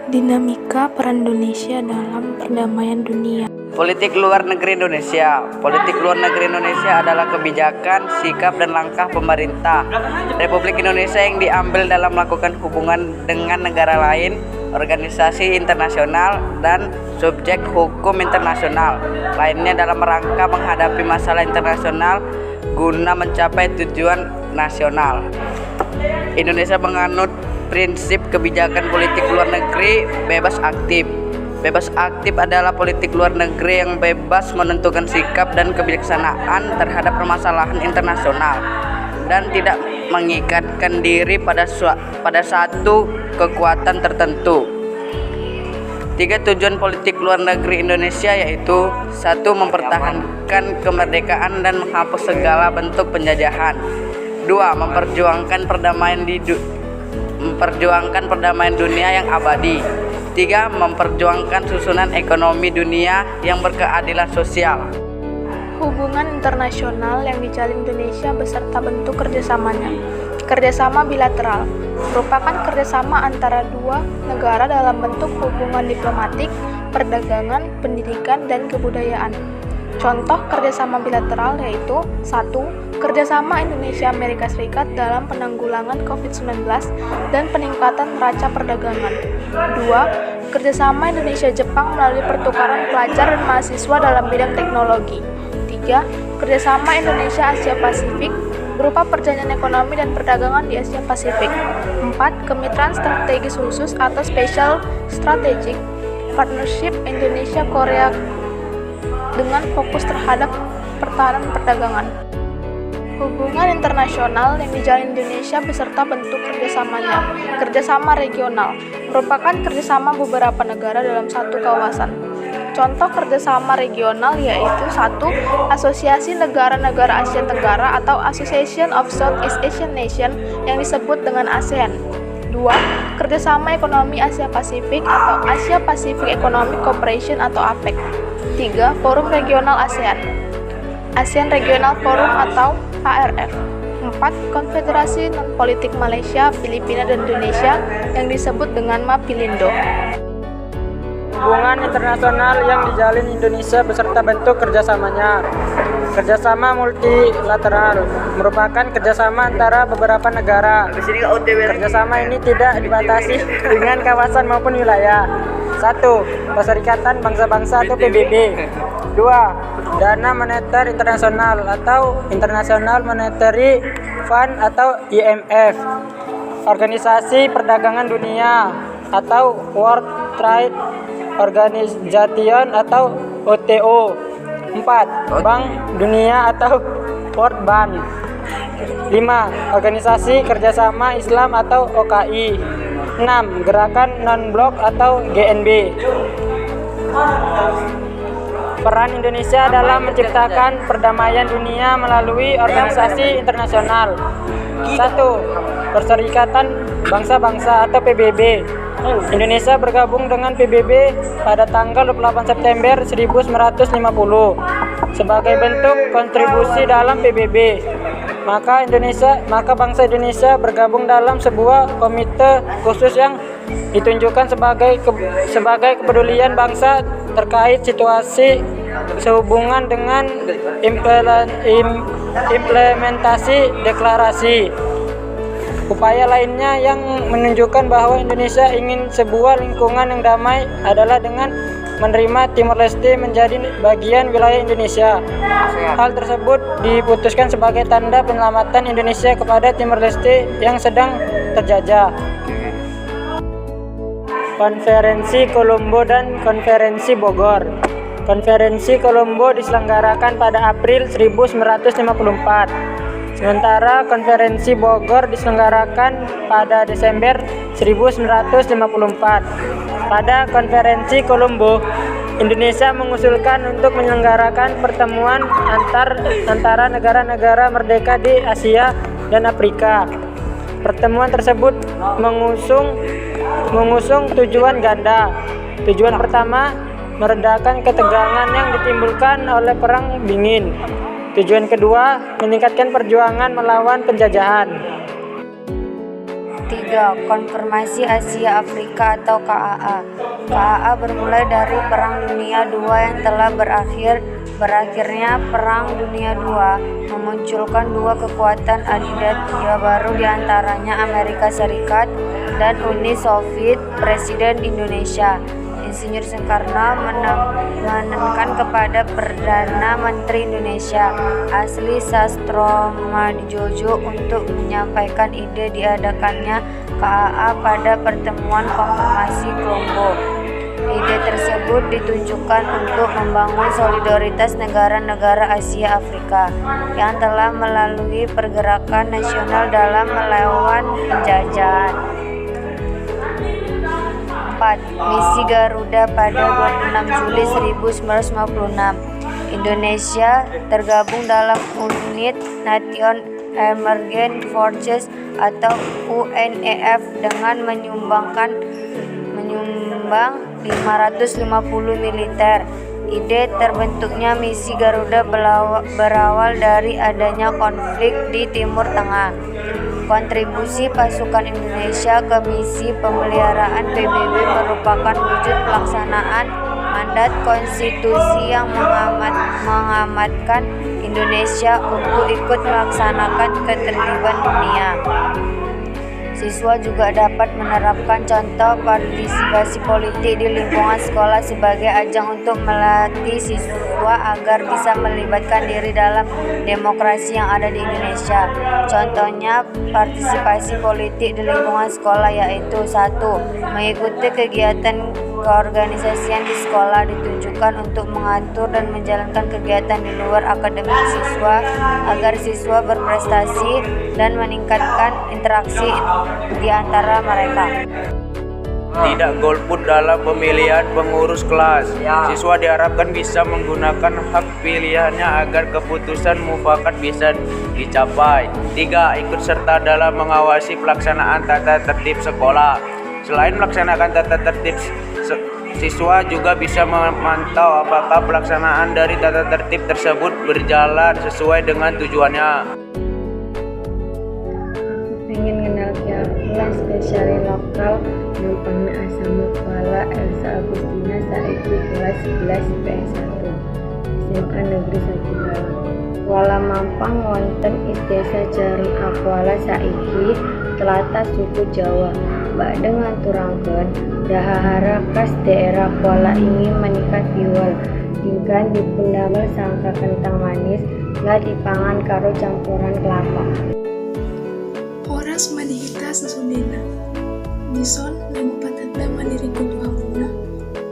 Dinamika peran Indonesia dalam perdamaian dunia. Politik luar negeri Indonesia. Politik luar negeri Indonesia adalah kebijakan, sikap, dan langkah pemerintah Republik Indonesia yang diambil dalam melakukan hubungan dengan negara lain, organisasi internasional, dan subjek hukum internasional lainnya dalam rangka menghadapi masalah internasional guna mencapai tujuan nasional. Indonesia menganut prinsip kebijakan politik luar negeri bebas aktif. Bebas aktif adalah politik luar negeri yang bebas menentukan sikap dan kebijaksanaan terhadap permasalahan internasional dan tidak mengikatkan diri pada satu kekuatan tertentu. 3 tujuan politik luar negeri Indonesia yaitu 1. Mempertahankan kemerdekaan dan menghapus segala bentuk penjajahan. 2. Memperjuangkan perdamaian dunia yang abadi. 3. Memperjuangkan susunan ekonomi dunia yang berkeadilan sosial. Hubungan internasional yang dijalin Indonesia beserta bentuk kerjasamanya. Kerjasama bilateral merupakan kerjasama antara dua negara dalam bentuk hubungan diplomatik, perdagangan, pendidikan, dan kebudayaan. Contoh kerjasama bilateral yaitu 1. Kerjasama Indonesia-Amerika Serikat dalam penanggulangan COVID-19 dan peningkatan neraca perdagangan. 2. Kerjasama Indonesia-Jepang melalui pertukaran pelajar dan mahasiswa dalam bidang teknologi. 3. Kerjasama Indonesia-Asia Pasifik berupa perjanjian ekonomi dan perdagangan di Asia Pasifik. 4. Kemitraan strategis khusus atau Special Strategic Partnership Indonesia-Korea dengan fokus terhadap pertahanan perdagangan. Hubungan internasional yang dijalin Indonesia beserta bentuk kerjasamanya. Kerjasama regional merupakan kerjasama beberapa negara dalam satu kawasan. Contoh kerjasama regional yaitu 1. Asosiasi Negara-Negara Asia Tenggara atau Association of Southeast Asian Nations yang disebut dengan ASEAN. 2. Kerjasama Ekonomi Asia Pasifik atau Asia Pacific Economic Cooperation atau APEC. 3. Forum Regional ASEAN, ASEAN Regional Forum atau ARF. 4. Konfederasi Non-Politik Malaysia, Filipina, dan Indonesia yang disebut dengan MAPILINDO. Hubungan internasional yang dijalin Indonesia beserta bentuk kerjasamanya. Kerjasama multilateral merupakan kerjasama antara beberapa negara. Kerjasama ini tidak dibatasi dengan kawasan maupun wilayah. 1. Perserikatan Bangsa-Bangsa atau PBB. 2. Dana Moneter Internasional atau International Monetary Fund atau IMF. Organisasi Perdagangan Dunia atau World Trade Organization atau WTO. 4. Bank Dunia atau World Bank. 5. Organisasi Kerjasama Islam atau OKI. 6. Gerakan Non-Blok atau GNB. Peran Indonesia dalam menciptakan perdamaian dunia melalui organisasi internasional. 1. Perserikatan Bangsa-Bangsa atau PBB. Indonesia bergabung dengan PBB pada tanggal 28 September 1950 sebagai bentuk kontribusi dalam PBB. Maka bangsa Indonesia bergabung dalam sebuah komite khusus yang ditunjukkan sebagai kepedulian bangsa terkait situasi sehubungan dengan implementasi deklarasi. Upaya lainnya yang menunjukkan bahwa Indonesia ingin sebuah lingkungan yang damai adalah dengan menerima Timor Leste menjadi bagian wilayah Indonesia. Hal tersebut diputuskan sebagai tanda penyelamatan Indonesia kepada Timor Leste yang sedang terjajah. Konferensi Kolombo dan Konferensi Bogor. Konferensi Kolombo diselenggarakan pada April 1954. Sementara Konferensi Bogor diselenggarakan pada Desember 1954. Pada Konferensi Kolombo, Indonesia mengusulkan untuk menyelenggarakan pertemuan antara negara-negara merdeka di Asia dan Afrika. Pertemuan tersebut mengusung tujuan ganda. Tujuan pertama, meredakan ketegangan yang ditimbulkan oleh Perang Dingin. Tujuan kedua, meningkatkan perjuangan melawan penjajahan. Ketiga, Konfederasi Asia Afrika atau KAA. KAA bermula dari Perang Dunia II yang telah berakhirnya Perang Dunia II memunculkan dua kekuatan adidaya baru, diantaranya Amerika Serikat dan Uni Soviet. Presiden Indonesia Insinyur Soekarno menekankan kepada Perdana Menteri Indonesia Asli Sastroamidjojo untuk menyampaikan ide diadakannya KAA pada pertemuan konfirmasi Kolombo. Ide tersebut ditunjukkan untuk membangun solidaritas negara-negara Asia Afrika yang telah melalui pergerakan nasional dalam melawan penjajahan. 4. Misi Garuda pada 26 Juli 1956. Indonesia tergabung dalam Unit Nation Emergent Forces atau UNEF dengan menyumbang 550 militer. Ide terbentuknya misi Garuda berawal dari adanya konflik di Timur Tengah. Kontribusi pasukan Indonesia ke misi pemeliharaan PBB merupakan wujud pelaksanaan mandat konstitusi yang mengamanatkan Indonesia untuk ikut melaksanakan ketertiban dunia. Siswa juga dapat menerapkan contoh partisipasi politik di lingkungan sekolah sebagai ajang untuk melatih siswa agar bisa melibatkan diri dalam demokrasi yang ada di Indonesia. Contohnya partisipasi politik di lingkungan sekolah yaitu 1. Mengikuti kegiatan keorganisasian di sekolah, ditunjukkan untuk mengatur dan menjalankan kegiatan di luar akademik siswa agar siswa berprestasi dan meningkatkan interaksi di antara mereka. Tidak golput dalam pemilihan pengurus kelas. Siswa diharapkan bisa menggunakan hak pilihannya agar keputusan mufakat bisa dicapai. 3. Ikut serta dalam mengawasi pelaksanaan tata tertib sekolah. Selain melaksanakan tata tertib, siswa juga bisa memantau apakah pelaksanaan dari tata tertib tersebut berjalan sesuai dengan tujuannya. Pengen kenal kiakulah spesial lokal nampangna asama kepala Elsa Agustina saiki kelas 11 IPS 1 SMA Negeri 1 Galang. Wala mampang wonten Desa Jaring Akwala saiki tlatah suku Jawa. Bade ngaturangkeun dahahara kas daerah Kuala ingin menikah tiwal ingkang dipundamel sangka kentang manis nggak dipangan karo campuran kelapa. Horas madihita sesudena Dison Ibu Patanda Mandiri Kutu Hamuna.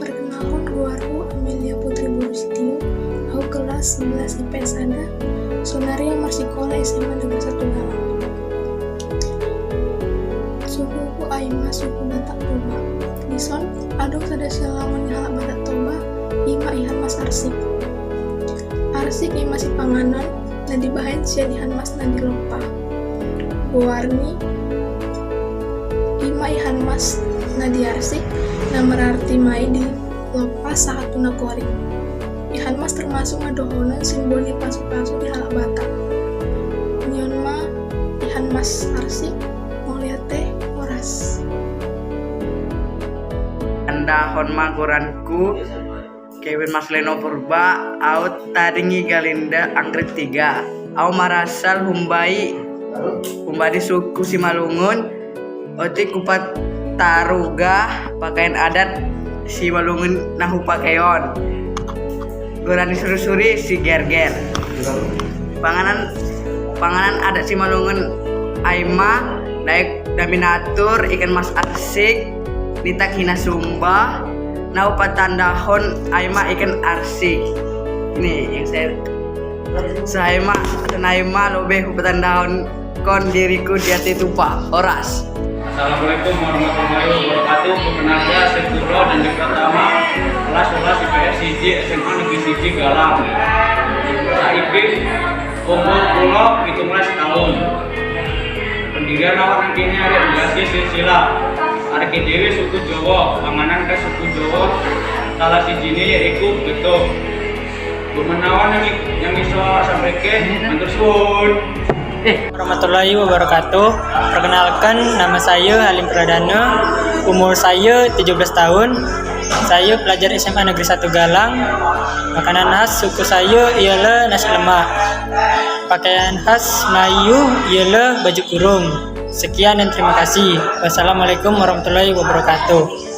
Perkenalkan keluarga Amelia Putri Burustio. Aku kelas 11 IPS ada. Sonari yang Marsikola SMA Negeri 1 Galang. Sukuku Aima suku Batak Toba. Dison aduk sadasi lawan halak Batak Toba. Ima ihan Mas Arsik. Arsik ima si panganan dan dibahain siadihan Mas nadi lopah. Warni ima ihan Mas nadi Arsik na merarti mai di lopah sahatuna kori. Ihan Mas termasuk ngadohonan simbol di pasu-pasu di halak Batak. Nyon ma ihan Mas Arsik mau lihat teh oras. Andahon maguranku Kevin Masleno Purba out taringi Galinda Angkrit 3 au marasal Humbai suku Simalungun oti kupat taruga pakaian adat Simalungun nahu pakeon gorani suri-suri si gerger panganan adat Simalungun Aima daek daminatur ikan Mas Arsik nitak hina sumba nau patandahon Aima ikan arsik. Ini yang saya Naima lebih patandahon kon diriku di hati tupa oras. Assalamualaikum warahmatullahi wabarakatuh. Perkenalkan Sepuro dan pertama kelas 11 IPS 1 SMA Negeri 1 Galang. Saiki umur kula 17 tahun. Pendirian awak kene arek biasa silsilah. Arek dhewe suku Jawa, panganan ke suku Jawa. Salah sijine yaiku beto. Menawan yang iso sampaikan matur suwun. Warahmatullahi wabarakatuh. Perkenalkan, nama saya Halim Pradana. Umur saya 17 tahun. Saya pelajar SMA Negeri 1 Galang. Makanan khas suku saya ialah nasi lemak. Pakaian khas Melayu ialah baju kurung. Sekian dan terima kasih. Wassalamualaikum warahmatullahi wabarakatuh.